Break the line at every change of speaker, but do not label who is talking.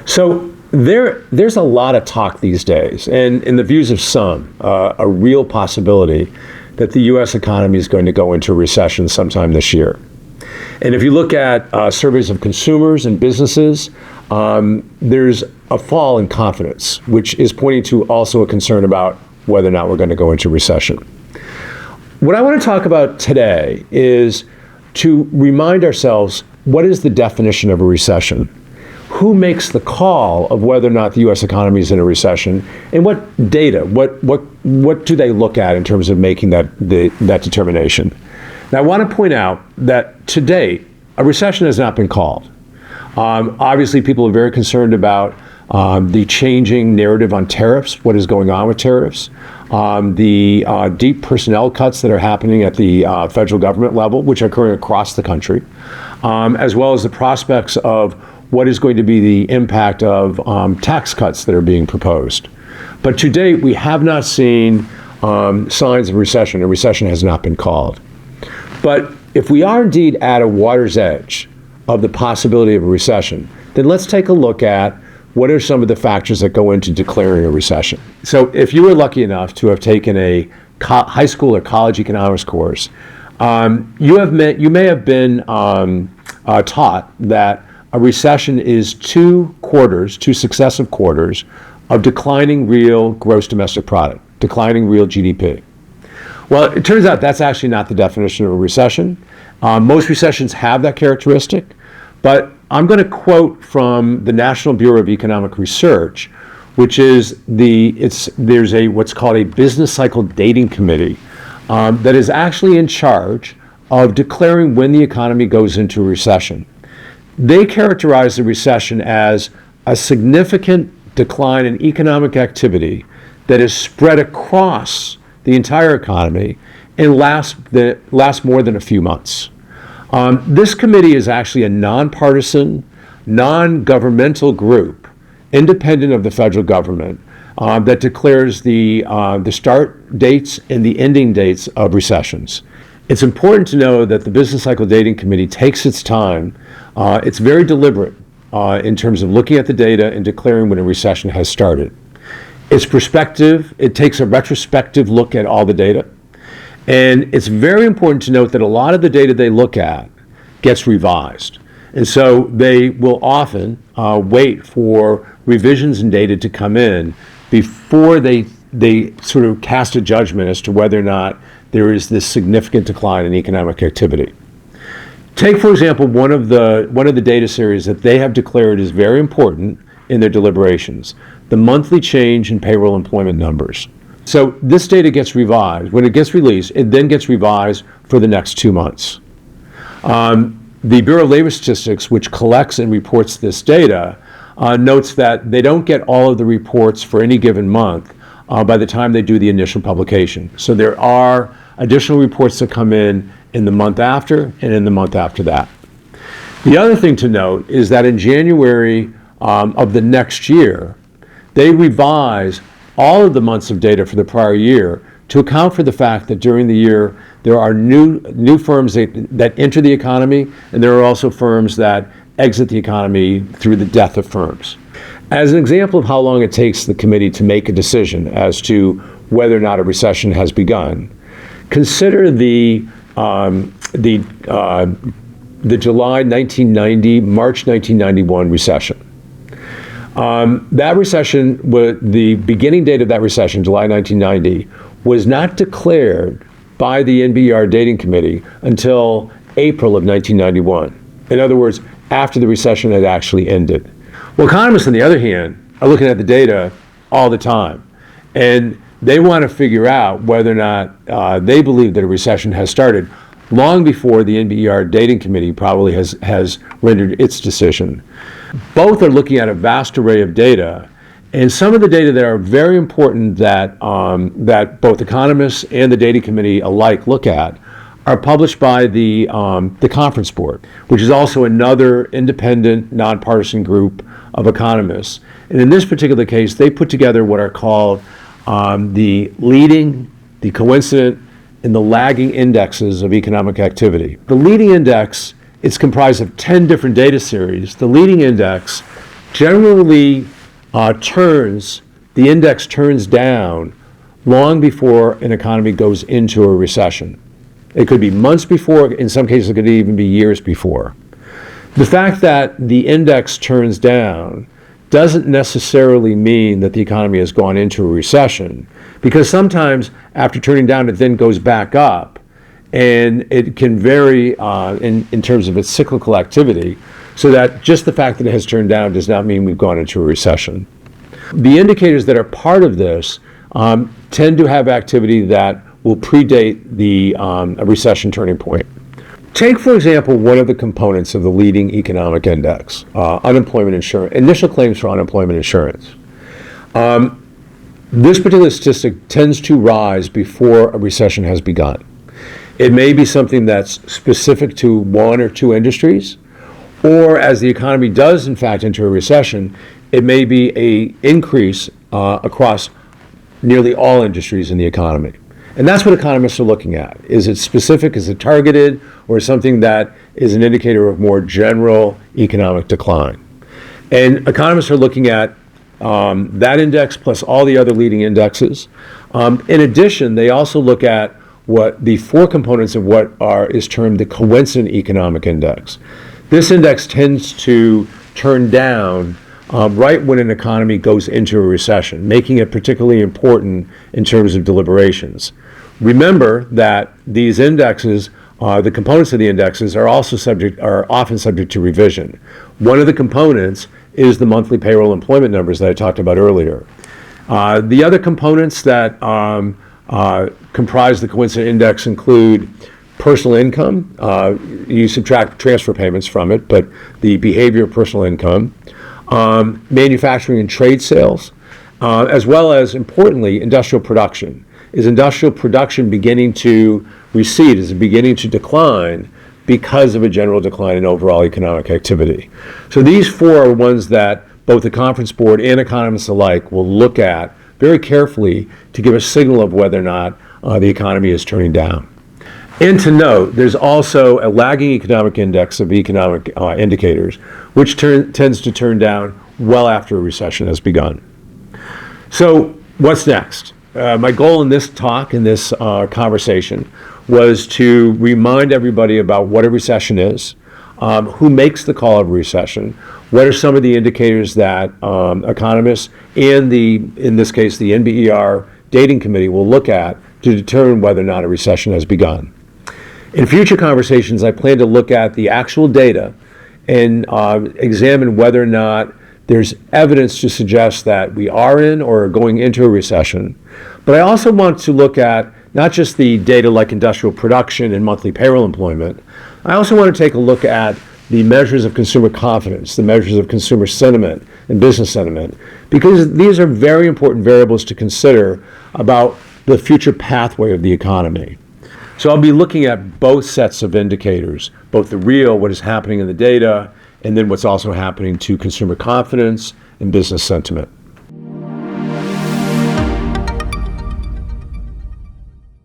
So there's a lot of talk these days, and in the views of some, a real possibility that the U.S. economy is going to go into a recession sometime this year. And if you look at surveys of consumers and businesses, there's a fall in confidence, which is pointing to also a concern about whether or not we're going to go into recession. What I want to talk about today is to remind ourselves, what is the definition of a recession? Who makes the call of whether or not the U.S. economy is in a recession, and what data, what do they look at in terms of making that determination? Now, I want to point out that to date, a recession has not been called. Obviously, people are very concerned about the changing narrative on tariffs, what is going on with tariffs, the deep personnel cuts that are happening at the federal government level, which are occurring across the country, as well as the prospects of what is going to be the impact of tax cuts that are being proposed. But to date, we have not seen signs of recession. A recession has not been called. But if we are indeed at a water's edge of the possibility of a recession, then let's take a look at what are some of the factors that go into declaring a recession. So if you were lucky enough to have taken a high school or college economics course, you may have been taught that a recession is two successive quarters of declining real gross domestic product, declining real GDP. Well, it turns out that's actually not the definition of a recession. Most recessions have that characteristic, but I'm going to quote from the National Bureau of Economic Research, which is there's what's called a business cycle dating committee that is actually in charge of declaring when the economy goes into a recession. They characterize the recession as a significant decline in economic activity that is spread across the entire economy and lasts more than a few months. This committee is actually a nonpartisan, non-governmental group, independent of the federal government, that declares the start dates and the ending dates of recessions. It's important to know that the Business Cycle Dating Committee takes its time. It's very deliberate in terms of looking at the data and declaring when a recession has started. Its perspective, it takes a retrospective look at all the data. And it's very important to note that a lot of the data they look at gets revised. And so they will often wait for revisions in data to come in before they sort of cast a judgment as to whether or not there is this significant decline in economic activity. Take, for example, one of the data series that they have declared is very important in their deliberations, the monthly change in payroll employment numbers. So this data gets revised. When it gets released, it then gets revised for the next 2 months. The Bureau of Labor Statistics, which collects and reports this data, notes that they don't get all of the reports for any given month by the time they do the initial publication. So there are additional reports that come in the month after and in the month after that. The other thing to note is that in January of the next year, they revise all of the months of data for the prior year to account for the fact that during the year there are new firms that enter the economy, and there are also firms that exit the economy through the death of firms. As an example of how long it takes the committee to make a decision as to whether or not a recession has begun, consider the July 1990, March 1991 recession. That recession, the beginning date of that recession, July 1990, was not declared by the NBER Dating Committee until April of 1991. In other words, after the recession had actually ended. Well, economists, on the other hand, are looking at the data all the time, and they want to figure out whether or not they believe that a recession has started long before the NBER Dating Committee probably has rendered its decision. Both are looking at a vast array of data, and some of the data that are very important that both economists and the Dating Committee alike look at are published by the Conference Board, which is also another independent, nonpartisan group of economists. And in this particular case, they put together what are called the leading, the coincident, and the lagging indexes of economic activity. The leading index is comprised of 10 different data series. The leading index generally the index turns down long before an economy goes into a recession. It could be months before, in some cases it could even be years before. The fact that the index turns down doesn't necessarily mean that the economy has gone into a recession, because sometimes after turning down it then goes back up, and it can vary in terms of its cyclical activity, so that just the fact that it has turned down does not mean we've gone into a recession. The indicators that are part of this tend to have activity that will predate a recession turning point. Take, for example, one of the components of the leading economic index, unemployment insurance, initial claims for unemployment insurance. This particular statistic tends to rise before a recession has begun. It may be something that's specific to one or two industries, or as the economy does in fact enter a recession, it may be an increase across nearly all industries in the economy. And that's what economists are looking at. Is it specific, is it targeted, or something that is an indicator of more general economic decline? And economists are looking at that index plus all the other leading indexes. In addition, they also look at what the four components of what is termed the coincident economic index. This index tends to turn down right when an economy goes into a recession, making it particularly important in terms of deliberations. Remember that these indexes, the components of the indexes, are often subject to revision. One of the components is the monthly payroll employment numbers that I talked about earlier. The other components that comprise the coincident index include personal income. You subtract transfer payments from it, but the behavior of personal income, manufacturing and trade sales, as well as, importantly, industrial production. Is industrial production beginning to recede? Is it beginning to decline because of a general decline in overall economic activity? So these four are ones that both the Conference Board and economists alike will look at very carefully to give a signal of whether or not the economy is turning down. And to note, there's also a lagging economic index of economic indicators, which tends to turn down well after a recession has begun. So what's next? My goal in this talk, in this conversation, was to remind everybody about what a recession is, who makes the call of a recession, what are some of the indicators that economists and in this case, the NBER dating committee will look at to determine whether or not a recession has begun. In future conversations, I plan to look at the actual data and examine whether or not there's evidence to suggest that we are in or are going into a recession. But I also want to look at not just the data like industrial production and monthly payroll employment. I also want to take a look at the measures of consumer confidence, the measures of consumer sentiment and business sentiment, because these are very important variables to consider about the future pathway of the economy. So I'll be looking at both sets of indicators, both the real, what is happening in the data, and then what's also happening to consumer confidence and business sentiment.